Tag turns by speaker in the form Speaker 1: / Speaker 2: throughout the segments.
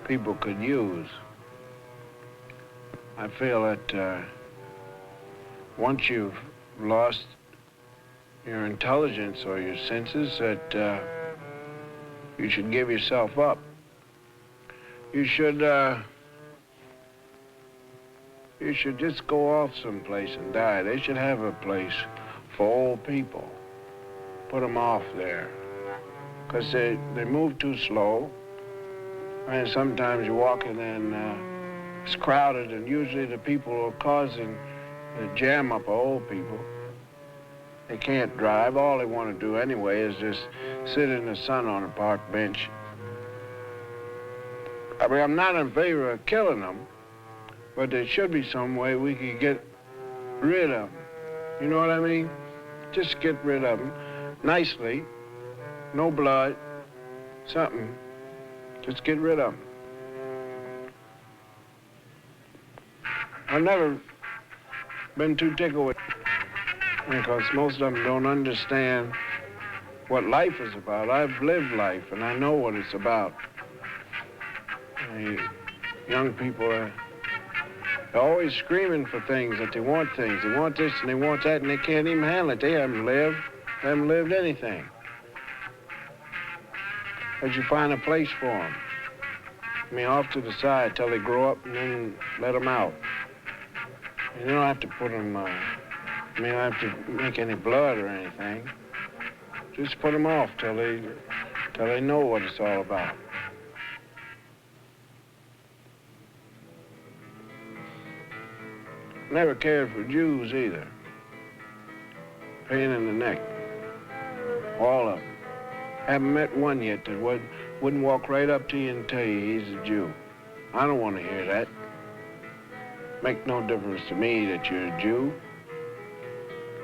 Speaker 1: people could use. I feel that once you've lost your intelligence or your senses, that you should give yourself up. You should just go off someplace and die. They should have a place for old people. Put them off there. Because they move too slow. And sometimes you walk in and it's crowded, and usually the people who are causing the jam up are old people. They can't drive. All they want to do anyway is just sit in the sun on a park bench. I mean, I'm not in favor of killing them, but there should be some way we could get rid of them. You know what I mean? Just get rid of them nicely, no blood, something. Just get rid of them. I've never been too tickled with, because most of them don't understand what life is about. I've lived life, and I know what it's about. Young people are always screaming for things, that they want things. They want this and they want that, and they can't even handle it. They haven't lived anything. But you find a place for them. I mean, off to the side till they grow up, and then let them out. You don't have to put them, you don't have to make any blood or anything. Just put them off till they know what it's all about. Never cared for Jews either. Pain in the neck. All of them. Haven't met one yet that wouldn't walk right up to you and tell you he's a Jew. I don't want to hear that. Make no difference to me that you're a Jew.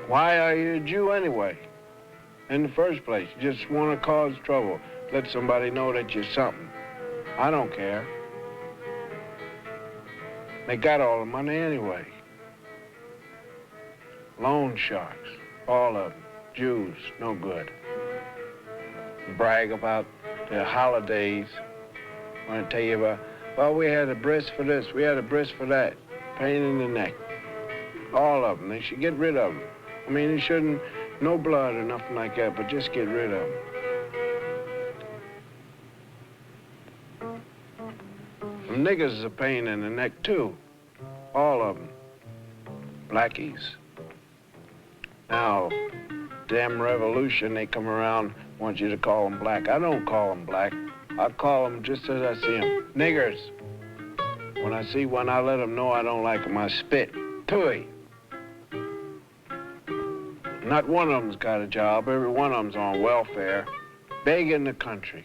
Speaker 1: Why are you a Jew anyway? In the first place, you just want to cause trouble. Let somebody know that you're something. I don't care. They got all the money anyway. Loan sharks, all of them. Jews, no good. Brag about their holidays. I want to tell you about, well, we had a bris for this, we had a bris for that. Pain in the neck. All of them. They should get rid of them. I mean, you shouldn't, no blood or nothing like that, but just get rid of them. Them niggers is a pain in the neck, too. All of them. Blackies. Now, damn revolution, they come around, want you to call them black. I don't call them black. I call them just as I see them. Niggers. When I see one, I let them know I don't like them. I spit. Tooey. Not one of them's got a job. Every one of them's on welfare, begging the country.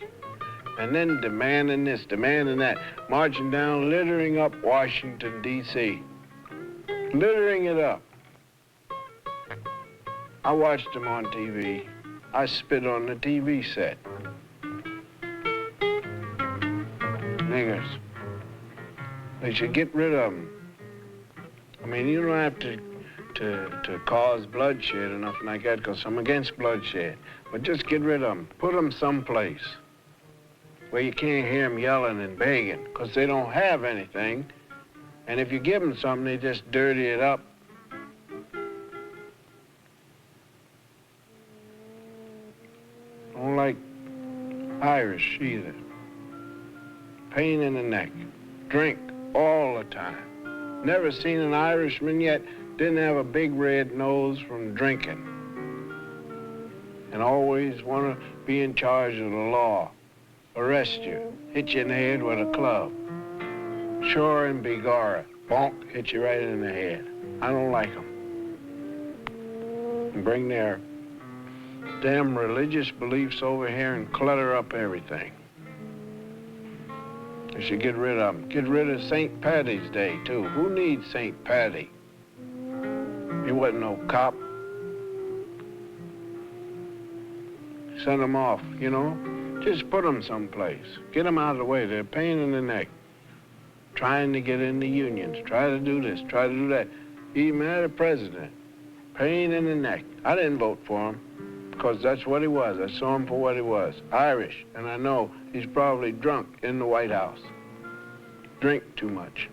Speaker 1: And then demanding this, demanding that, marching down, littering up Washington, D.C. Littering it up. I watched them on TV. I spit on the TV set. Niggers. They should get rid of them. I mean, you don't have to cause bloodshed or nothing like that, because I'm against bloodshed. But just get rid of them. Put them someplace where you can't hear them yelling and begging, because they don't have anything. And if you give them something, they just dirty it up. Don't like Irish either. Pain in the neck. Drink all the time. Never seen an Irishman yet didn't have a big red nose from drinking. And always want to be in charge of the law. Arrest you, hit you in the head with a club. Sure and begorra, bonk, hit you right in the head. I don't like them. And bring their damn religious beliefs over here and clutter up everything. You should get rid of them. Get rid of St. Paddy's Day, too. Who needs St. Paddy? He wasn't no cop. Send them off, you know? Just put them someplace. Get them out of the way. They're a pain in the neck. Trying to get in the unions. Try to do this, try to do that. Even had a president. Pain in the neck. I didn't vote for him because that's what he was. I saw him for what he was. Irish. And I know he's probably drunk in the White House. drink too much.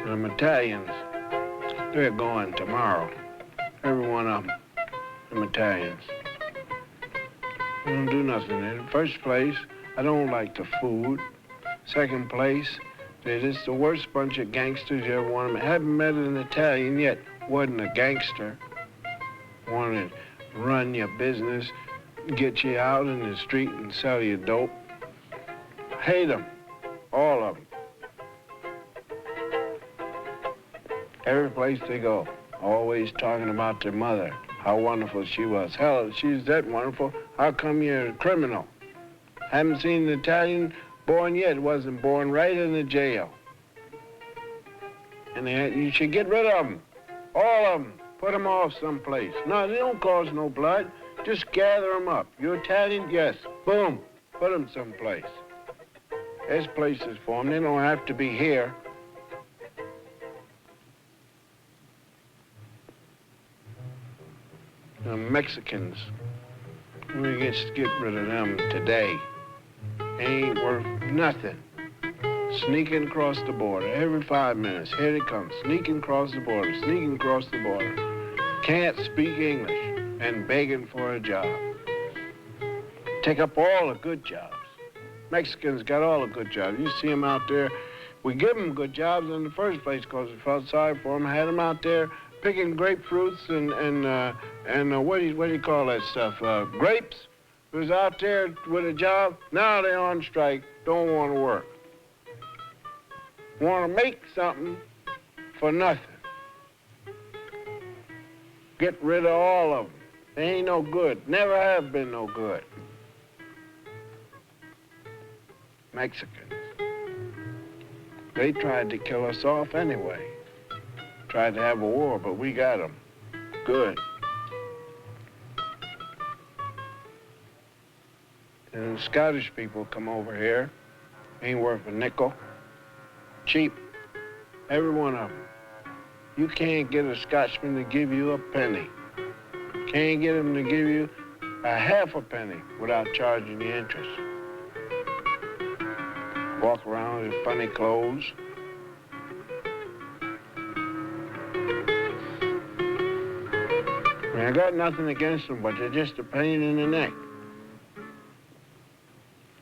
Speaker 1: Them Italians, they're going tomorrow. Every one of them Italians. They don't do nothing. In the first place, I don't like the food. Second place, they're just the worst bunch of gangsters you ever want to meet. I haven't met an Italian yet. Wasn't a gangster. Wanted to run your business, get you out in the street and sell you dope. Hate them, all of them. Every place they go, always talking about their mother, how wonderful she was. Hell, if she's that wonderful, how come you're a criminal? Haven't seen an Italian born yet, wasn't born right in the jail. And you should get rid of them, all of them. Put them off someplace. No, they don't cause no blood. Just gather them up. You Italian? Yes. Boom. Put them someplace. There's places for them. They don't have to be here. The Mexicans, we get rid of them today. Ain't worth nothing. Sneaking across the border every 5 minutes. Here they come, sneaking across the border, sneaking across the border. Can't speak English and begging for a job. Take up all the good jobs. Mexicans got all the good jobs. You see them out there. We give them good jobs in the first place because we felt sorry for them. Had them out there picking grapefruits and what do you call that stuff? Grapes. Was out there with a job. Now they're on strike. Don't want to work. Want to make something for nothing. Get rid of all of them. They ain't no good. Never have been no good. Mexicans. They tried to kill us off anyway. Tried to have a war, but we got them. Good. And the Scottish people come over here. Ain't worth a nickel. Cheap. Every one of them. You can't get a Scotchman to give you a penny. Can't get him to give you a half a penny without charging you interest. Walk around in funny clothes. I mean, I got nothing against them, but they're just a pain in the neck.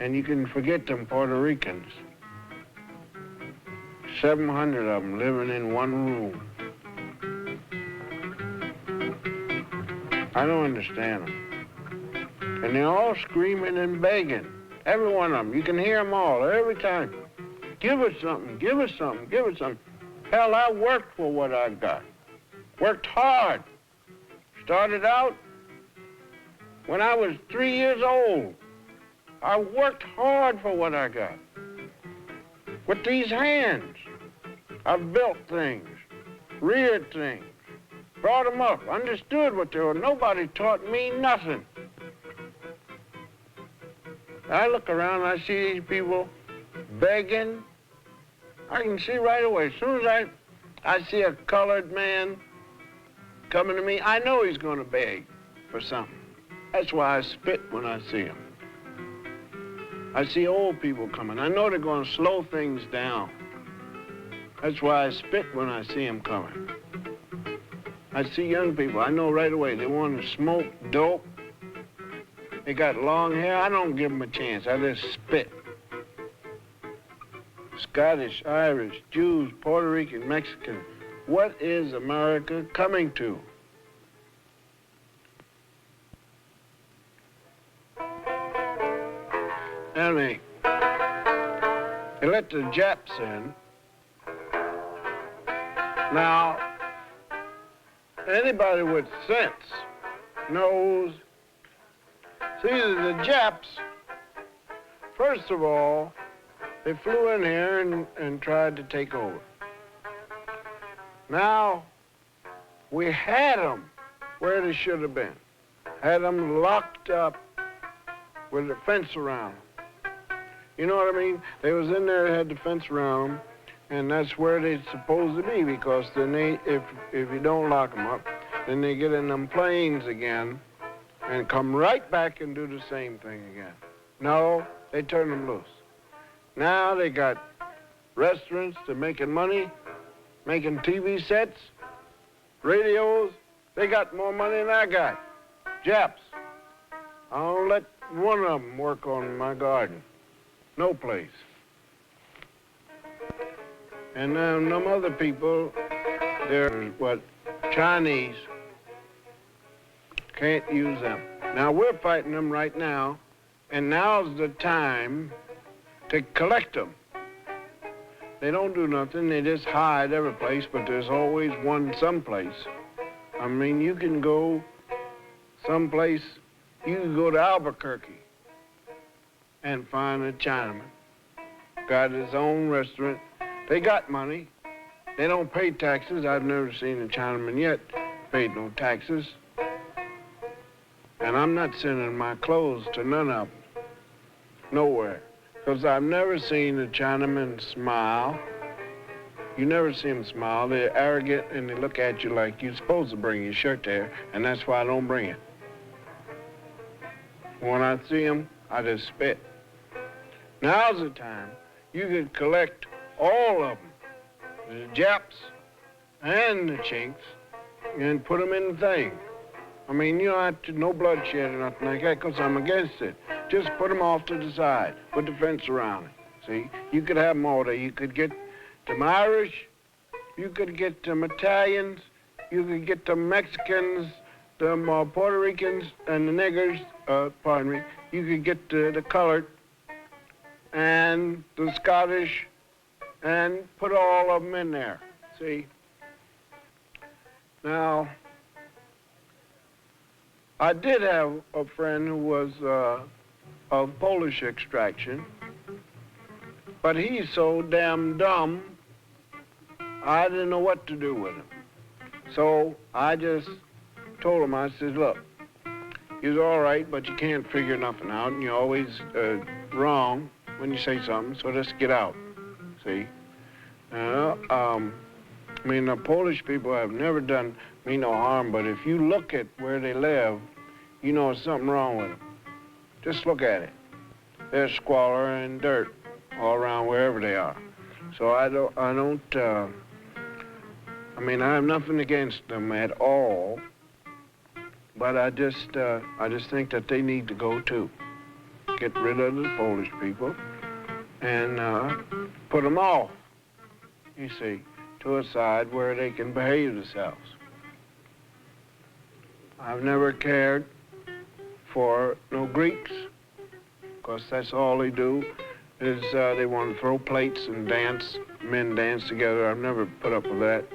Speaker 1: And you can forget them Puerto Ricans. 700 of them living in one room. I don't understand them. And they're all screaming and begging. Every one of them. You can hear them all every time. Give us something, give us something, give us something. Hell, I worked for what I got. Worked hard. Started out when I was 3 years old. I worked hard for what I got. With these hands, I've built things, reared things, brought them up, understood what they were. Nobody taught me nothing. I look around and I see these people begging. I can see right away. As soon as I see a colored man coming to me, I know he's going to beg for something. That's why I spit when I see him. I see old people coming. I know they're going to slow things down. That's why I spit when I see them coming. I see young people. I know right away they want to smoke dope. They got long hair. I don't give them a chance. I just spit. Scottish, Irish, Jews, Puerto Rican, Mexican. What is America coming to? Anyway, they let the Japs in. Now, anybody with sense knows, see, the Japs, first of all, they flew in here and tried to take over. Now, we had them where they should have been. Had them locked up with a fence around them. You know what I mean? They was in there, had the fence around them, and that's where they're supposed to be, because then if you don't lock them up, then they get in them planes again, and come right back and do the same thing again. No, they turn them loose. Now they got restaurants, they're making money, making TV sets, radios. They got more money than I got. Japs. I don't let one of them work on my garden. No place. And then them other people, they're what, Chinese, can't use them. Now we're fighting them right now, and now's the time to collect them. They don't do nothing, they just hide every place, but there's always one someplace. I mean, you can go someplace, you can go to Albuquerque and find a Chinaman. Got his own restaurant. They got money. They don't pay taxes. I've never seen a Chinaman yet paid no taxes. And I'm not sending my clothes to none of them. Nowhere. Because I've never seen a Chinaman smile. You never see them smile. They're arrogant and they look at you like you're supposed to bring your shirt there, and that's why I don't bring it. When I see them, I just spit. Now's the time you could collect all of them, the Japs and the Chinks, and put them in the thing. I mean, you don't have to, no bloodshed or nothing like that, because I'm against it. Just put them off to the side, put the fence around it. See, you could have them all there. You could get them Irish, you could get them Italians, you could get them Mexicans, them Puerto Ricans, and the niggers, pardon me. You could get the colored and the Scottish, and put all of them in there, see? Now, I did have a friend who was of Polish extraction, but he's so damn dumb, I didn't know what to do with him. So I just told him, I said, look, you're all right, but you can't figure nothing out, and you're always wrong when you say something, so just get out. See? I mean, the Polish people have never done me no harm, but if you look at where they live, you know there's something wrong with them. Just look at it. There's squalor and dirt all around wherever they are. So I mean, I have nothing against them at all, but I just think that they need to go too. Get rid of the Polish people and put them off, you see, to a side where they can behave themselves. I've never cared for no Greeks, because that's all they do is they want to throw plates and dance, men dance together. I've never put up with that,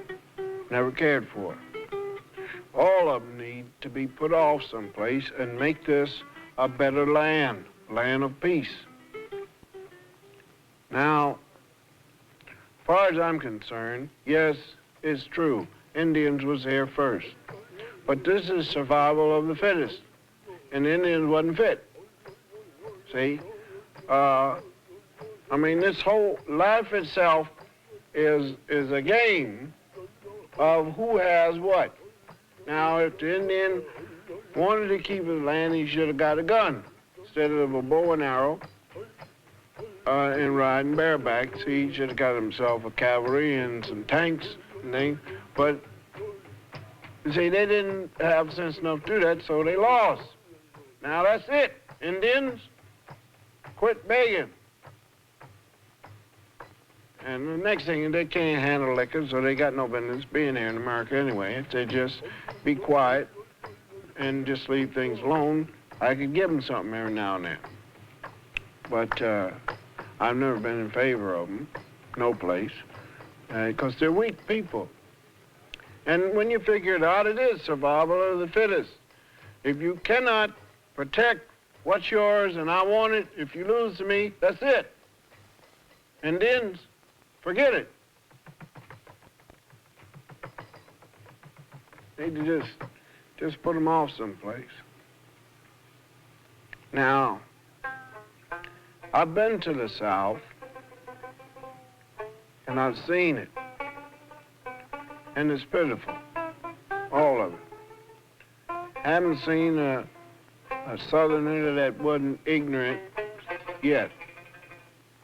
Speaker 1: never cared for it. All of them need to be put off someplace and make this a better land of peace. Now, as far as I'm concerned, yes, it's true. Indians was here first. But this is survival of the fittest. And the Indians wasn't fit. See? I mean, this whole life itself is a game of who has what. Now, if the Indian wanted to keep his land, he should have got a gun instead of a bow and arrow and riding bareback. See, he should have got himself a cavalry and some tanks and things. But, see, they didn't have sense enough to do that, so they lost. Now, that's it. Indians, quit begging. And the next thing, they can't handle liquor, so they got no business being here in America anyway. If they just be quiet and just leave things alone, I could give them something every now and then. But I've never been in favor of them, no place, because they're weak people. And when you figure it out, it is survival of the fittest. If you cannot protect what's yours and I want it, if you lose to me, that's it. Indians, forget it. Need to just put them off someplace. Now, I've been to the South, and I've seen it, and it's pitiful, all of it. Haven't seen a Southerner that wasn't ignorant yet.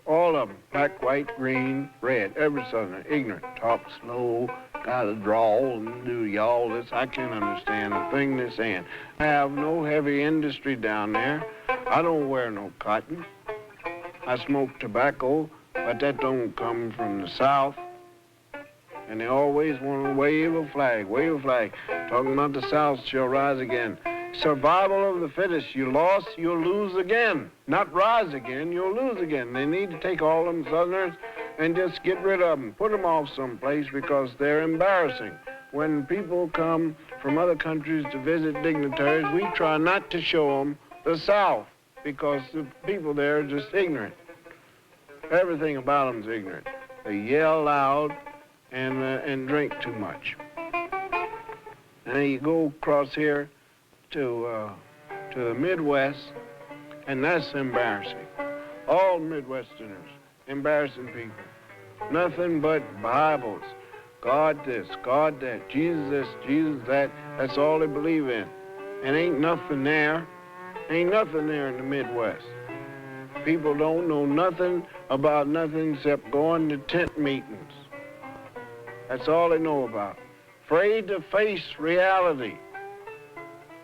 Speaker 1: All of them, black, white, green, red, every Southerner, ignorant, talk slow, got a drawl and do y'all this. I can't understand a thing they're saying. I have no heavy industry down there. I don't wear no cotton. I smoke tobacco, but that don't come from the South. And they always want to wave a flag, talking about the South shall rise again. Survival of the fittest. You lost, you'll lose again. Not rise again, you'll lose again. They need to take all them Southerners and just get rid of them. Put them off someplace because they're embarrassing. When people come from other countries to visit dignitaries, we try not to show them the South because the people there are just ignorant. Everything about them's ignorant. They yell loud and drink too much. And you go across here to the Midwest, and that's embarrassing. All Midwesterners, embarrassing people. Nothing but Bibles. God this, God that, Jesus this, Jesus that. That's all they believe in. And ain't nothing there. Ain't nothing there in the Midwest. People don't know nothing about nothing except going to tent meetings. That's all they know about. Afraid to face reality.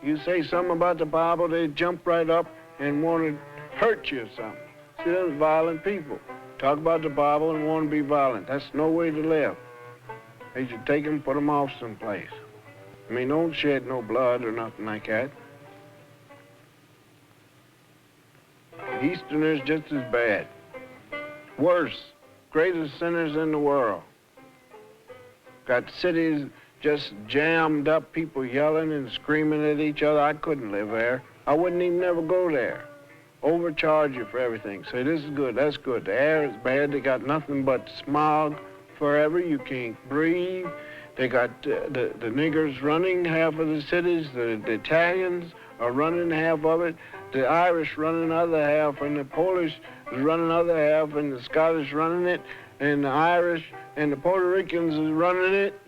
Speaker 1: You say something about the Bible, they jump right up and want to hurt you or something. See, those violent people. Talk about the Bible and want to be violent. That's no way to live. They should take them, put them off someplace. I mean, don't shed no blood or nothing like that. Easterners just as bad. Worse. Greatest sinners in the world. Got cities just jammed up, people yelling and screaming at each other. I couldn't live there. I wouldn't even ever go there. Overcharge you for everything. Say, this is good, that's good. The air is bad. They got nothing but smog forever. You can't breathe. They got the niggers running half of the cities. The Italians are running half of it. The Irish running the other half, and the Polish is running the other half, and the Scottish running it, and the Irish and the Puerto Ricans is running it.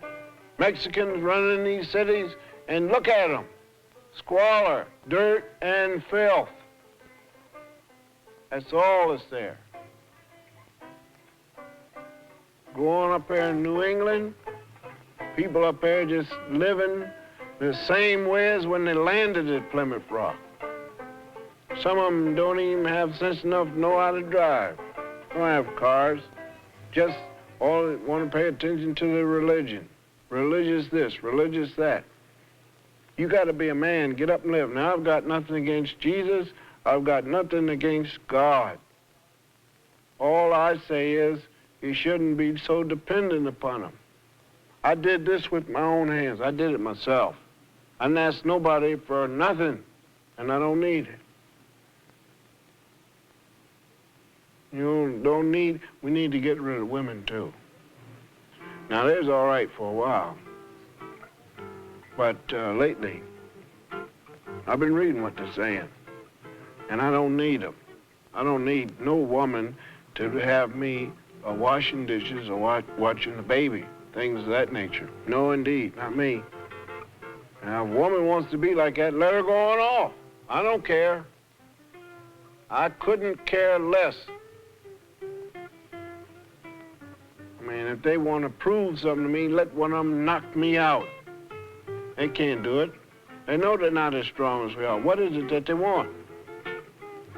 Speaker 1: Mexicans running these cities, and look at them. Squalor, dirt, and filth. That's all that's there. Go on up there in New England, people up there just living the same way as when they landed at Plymouth Rock. Some of them don't even have sense enough to know how to drive. Don't have cars. Just all want to pay attention to their religion. Religious this, religious that. You got to be a man, get up and live. Now, I've got nothing against Jesus. I've got nothing against God. All I say is you shouldn't be so dependent upon him. I did this with my own hands. I did it myself. I didn't ask nobody for nothing, and I don't need it. You don't need, we need to get rid of women too. Now, there's all right for a while, but lately, I've been reading what they're saying, and I don't need them. I don't need no woman to have me washing dishes or watching the baby, things of that nature. No, indeed, not me. Now, if a woman wants to be like that, let her go on off. I don't care. I couldn't care less. I mean, if they want to prove something to me, let one of them knock me out. They can't do it. They know they're not as strong as we are. What is it that they want?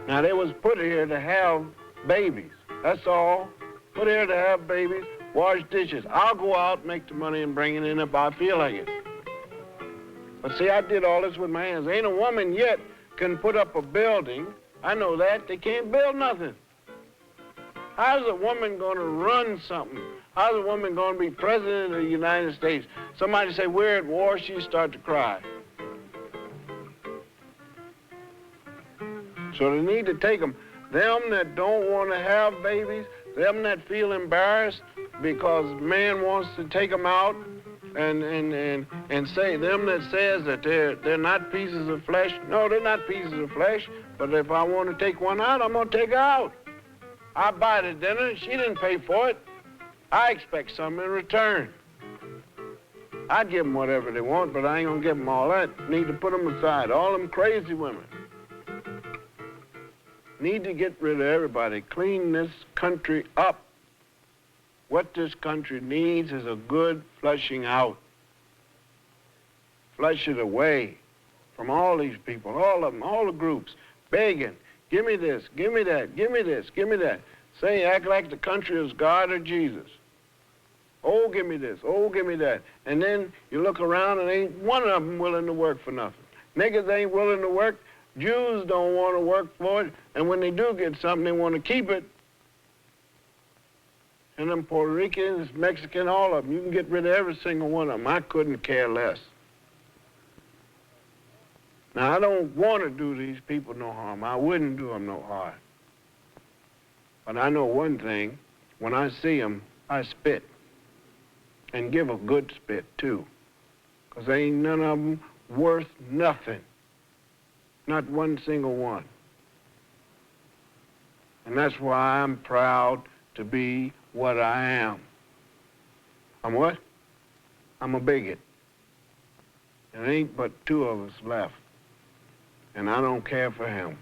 Speaker 1: Now, they was put here to have babies. That's all. Put here to have babies, wash dishes. I'll go out, make the money, and bring it in if I feel like it. But see, I did all this with my hands. Ain't a woman yet can put up a building. I know that. They can't build nothing. How's a woman going to run something? How's a woman going to be president of the United States? Somebody say, we're at war, she start to cry. So they need to take them. Them that don't want to have babies, them that feel embarrassed because man wants to take them out and say, them that says that they're not pieces of flesh. No, they're not pieces of flesh, but if I want to take one out, I'm going to take her out. I buy the dinner, she didn't pay for it. I expect something in return. I'd give them whatever they want, but I ain't gonna give them all that. Need to put them aside. All them crazy women. need to get rid of everybody, clean this country up. What this country needs is a good flushing out. Flush it away from all these people, all of them, all the groups, begging, give me this, give me that, give me this, give me that. Say, act like the country is God or Jesus. Oh, give me this, oh, give me that. And then you look around and ain't one of them willing to work for nothing. Niggas ain't willing to work. Jews don't want to work for it. And when they do get something, they want to keep it. And them Puerto Ricans, Mexican, all of them, you can get rid of every single one of them. I couldn't care less. Now, I don't want to do these people no harm. I wouldn't do them no harm. But I know one thing. When I see them, I spit. And give a good spit, too. Because ain't none of them worth nothing. Not one single one. And that's why I'm proud to be what I am. I'm what? I'm a bigot. There ain't but two of us left. And I don't care for him.